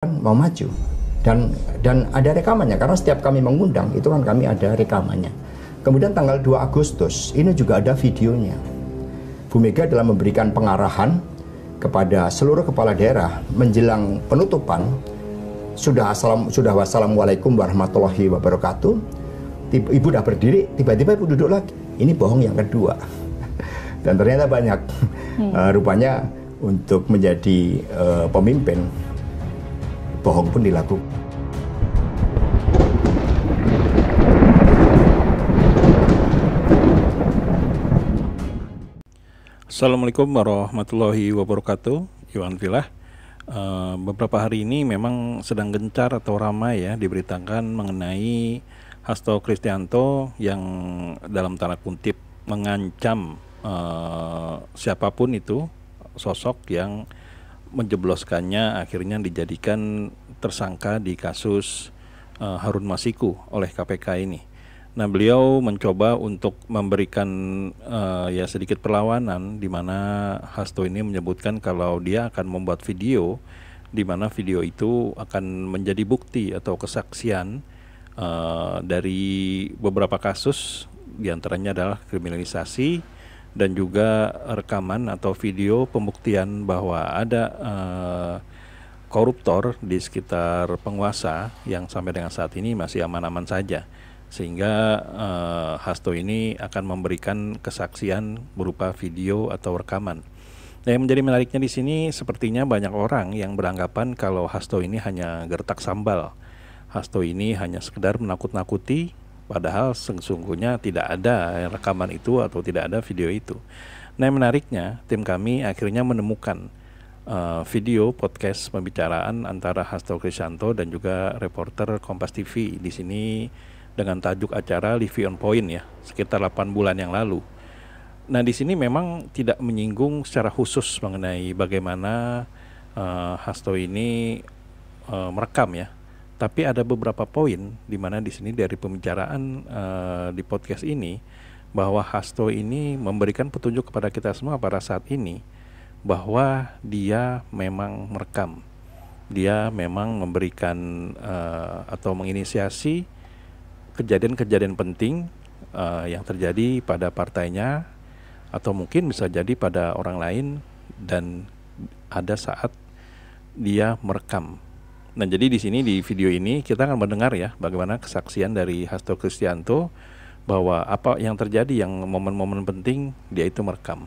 mau maju dan ada rekamannya karena setiap kami mengundang itu kan kami ada rekamannya. Kemudian tanggal 2 Agustus ini juga ada videonya. Bu Mega dalam memberikan pengarahan kepada seluruh kepala daerah menjelang penutupan sudah wassalamualaikum warahmatullahi wabarakatuh. Ibu udah berdiri, tiba-tiba ibu duduk lagi. Ini bohong yang kedua. Dan ternyata banyak rupanya untuk menjadi pemimpin bohong pun dilakukan. Assalamualaikum warahmatullahi wabarakatuh. Iwan Filah. Beberapa hari ini memang sedang gencar atau ramai ya diberitakan mengenai Hasto Kristianto yang dalam tanda kutip mengancam siapapun itu sosok yang menjebloskannya akhirnya dijadikan tersangka di kasus Harun Masiku oleh KPK ini. Nah, beliau mencoba untuk memberikan ya sedikit perlawanan di mana Hasto ini menyebutkan kalau dia akan membuat video di mana video itu akan menjadi bukti atau kesaksian dari beberapa kasus, diantaranya adalah kriminalisasi dan juga rekaman atau video pembuktian bahwa ada koruptor di sekitar penguasa yang sampai dengan saat ini masih aman-aman saja, sehingga Hasto ini akan memberikan kesaksian berupa video atau rekaman. Nah, yang menjadi menariknya di sini sepertinya banyak orang yang beranggapan kalau Hasto ini hanya gertak sambal. Hasto ini hanya sekedar menakut-nakuti, padahal sesungguhnya tidak ada rekaman itu atau tidak ada video itu. Nah, menariknya tim kami akhirnya menemukan video podcast pembicaraan antara Hasto Kristianto dan juga reporter Kompas TV di sini dengan tajuk acara Livie on Point ya, sekitar 8 bulan yang lalu. Nah, di sini memang tidak menyinggung secara khusus mengenai bagaimana Hasto ini merekam ya. Tapi ada beberapa poin di mana di sini dari pembicaraan di podcast ini bahwa Hasto ini memberikan petunjuk kepada kita semua pada saat ini bahwa dia memang merekam, dia memang memberikan atau menginisiasi kejadian-kejadian penting yang terjadi pada partainya atau mungkin bisa jadi pada orang lain, dan ada saat dia merekam. Nah, jadi di sini di video ini kita akan mendengar ya bagaimana kesaksian dari Hasto Kristianto bahwa apa yang terjadi, yang momen-momen penting dia itu merekam.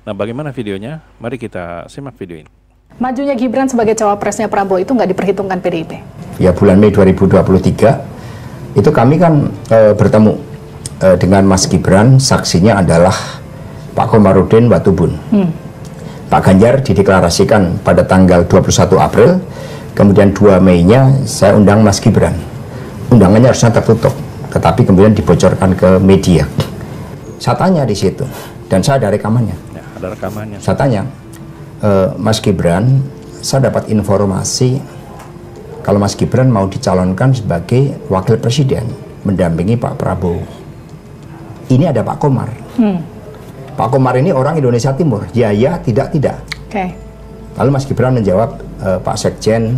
Nah, bagaimana videonya? Mari kita simak video ini. Majunya Gibran sebagai cawapresnya Prabowo itu nggak diperhitungkan PDIP? Ya, bulan Mei 2023 itu kami kan bertemu dengan Mas Gibran, saksinya adalah Pak Komarudin Watubun. Pak Ganjar dideklarasikan pada tanggal 21 April. Kemudian 2 Mei-nya saya undang Mas Gibran. Undangannya harusnya tertutup, tetapi kemudian dibocorkan ke media. Saya tanya di situ, dan saya ada rekamannya. Ya, ada rekamannya. Saya tanya, Mas Gibran, saya dapat informasi kalau Mas Gibran mau dicalonkan sebagai wakil presiden, mendampingi Pak Prabowo. Ini ada Pak Komar. Pak Komar ini orang Indonesia Timur. Ya, tidak. Okay. Lalu Mas Gibran menjawab, Pak Sekjen,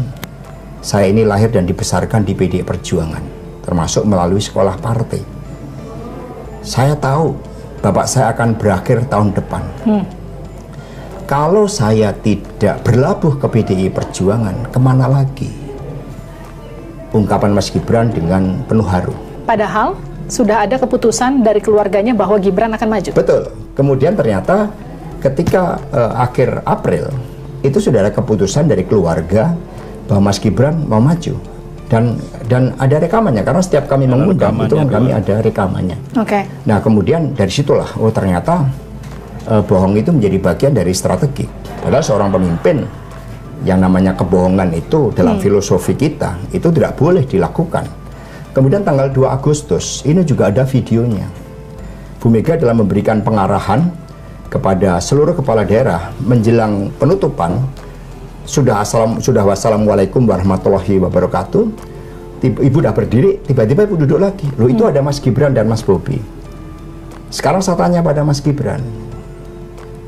saya ini lahir dan dibesarkan di PDI Perjuangan, termasuk melalui sekolah partai. Saya tahu bapak saya akan berakhir tahun depan. Kalau saya tidak berlabuh ke PDI Perjuangan, kemana lagi? Ungkapan Mas Gibran dengan penuh haru. Padahal sudah ada keputusan dari keluarganya bahwa Gibran akan maju. Betul. Kemudian ternyata ketika akhir April, itu sudah ada keputusan dari keluarga bahwa Mas Gibran mau maju, dan ada rekamannya karena setiap kami mengundang itu kan kami ada rekamannya. Okay. Nah, kemudian dari situlah ternyata bohong itu menjadi bagian dari strategi. Padahal seorang pemimpin yang namanya kebohongan itu dalam filosofi kita itu tidak boleh dilakukan. Kemudian tanggal 2 Agustus ini juga ada videonya. Bu Mega dalam memberikan pengarahan kepada seluruh kepala daerah menjelang penutupan sudah wassalamualaikum warahmatullahi wabarakatuh. Ibu udah berdiri, tiba-tiba ibu duduk lagi. Loh, itu ada Mas Gibran dan Mas Bobi. Sekarang saya tanya pada Mas Gibran,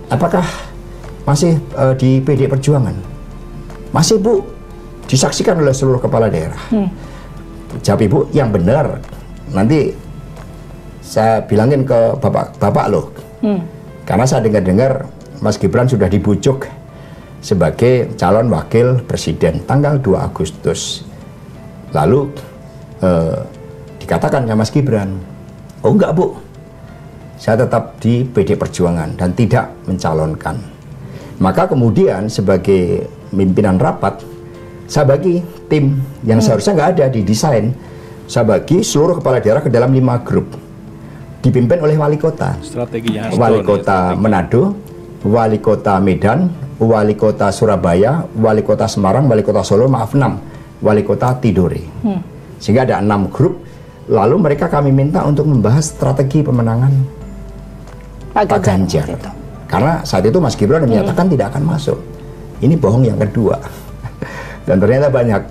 apakah masih di PDI Perjuangan? Masih, Bu. disaksikan oleh seluruh kepala daerah. Jawab Ibu, yang benar. Nanti saya bilangin ke bapak loh. Karena saya dengar-dengar Mas Gibran sudah dibujuk sebagai calon wakil presiden tanggal 2 Agustus. Lalu dikatakan sama Mas Gibran, oh enggak Bu, saya tetap di PD Perjuangan dan tidak mencalonkan. Maka kemudian sebagai pimpinan rapat, saya bagi tim yang seharusnya nggak ada di desain. Saya bagi seluruh kepala daerah ke dalam 5 grup, dipimpin oleh wali kota. Strateginya wali kota Manado, wali kota Medan, wali kota Surabaya, wali kota Semarang, wali kota Solo, 6 wali kota Tidore. Sehingga ada 6 grup. Lalu mereka kami minta untuk membahas strategi pemenangan Pak Ganjar. Karena saat itu Mas Gibran menyatakan tidak akan masuk. Ini bohong yang kedua. Dan ternyata banyak.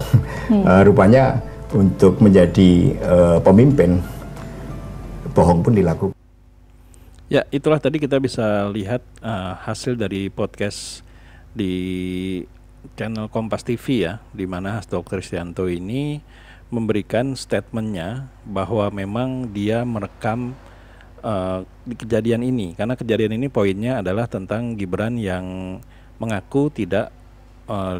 Rupanya untuk menjadi pemimpin, bohong pun dilakukan. Ya, itulah tadi kita bisa lihat hasil dari podcast di channel Kompas TV ya, di mana Hasto Kristianto ini memberikan statementnya bahwa memang dia merekam di kejadian ini, karena kejadian ini poinnya adalah tentang Gibran yang mengaku tidak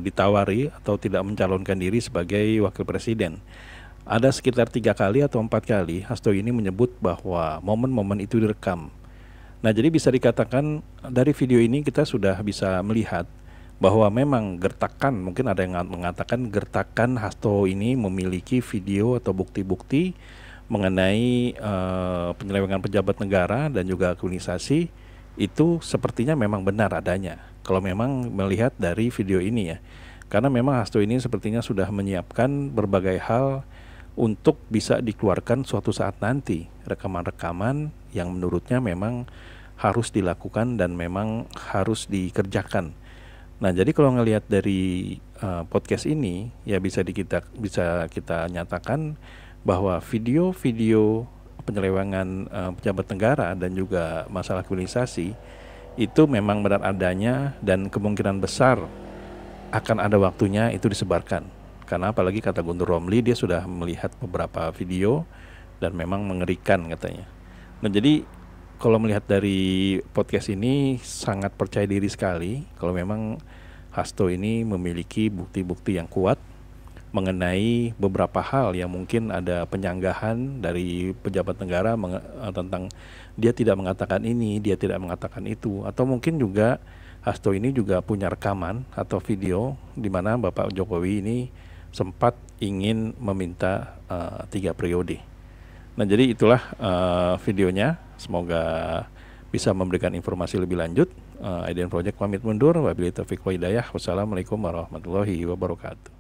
ditawari atau tidak mencalonkan diri sebagai wakil presiden. Ada sekitar 3 kali atau 4 kali Hasto ini menyebut bahwa momen-momen itu direkam. Nah, jadi bisa dikatakan dari video ini kita sudah bisa melihat bahwa memang gertakan, mungkin ada yang mengatakan gertakan Hasto ini memiliki video atau bukti-bukti mengenai penyelewengan pejabat negara dan juga kriminalisasi, itu sepertinya memang benar adanya. Kalau memang melihat dari video ini ya, karena memang Hasto ini sepertinya sudah menyiapkan berbagai hal untuk bisa dikeluarkan suatu saat nanti, rekaman-rekaman yang menurutnya memang harus dilakukan dan memang harus dikerjakan. Nah, jadi kalau ngelihat dari podcast ini ya bisa kita nyatakan bahwa video-video penyelewengan pejabat negara dan juga masalah kriminalisasi itu memang benar adanya dan kemungkinan besar akan ada waktunya itu disebarkan. Karena apalagi kata Guntur Romli, dia sudah melihat beberapa video dan memang mengerikan katanya. Nah, jadi kalau melihat dari podcast ini sangat percaya diri sekali kalau memang Hasto ini memiliki bukti-bukti yang kuat mengenai beberapa hal yang mungkin ada penyanggahan dari pejabat negara tentang dia tidak mengatakan ini, dia tidak mengatakan itu, atau mungkin juga Hasto ini juga punya rekaman atau video di mana Bapak Jokowi ini sempat ingin meminta 3 periode. Nah, jadi itulah videonya. Semoga bisa memberikan informasi lebih lanjut. Aiden Project pamit mundur. Wabillahi taufiq wa hidayah. Wassalamualaikum warahmatullahi wabarakatuh.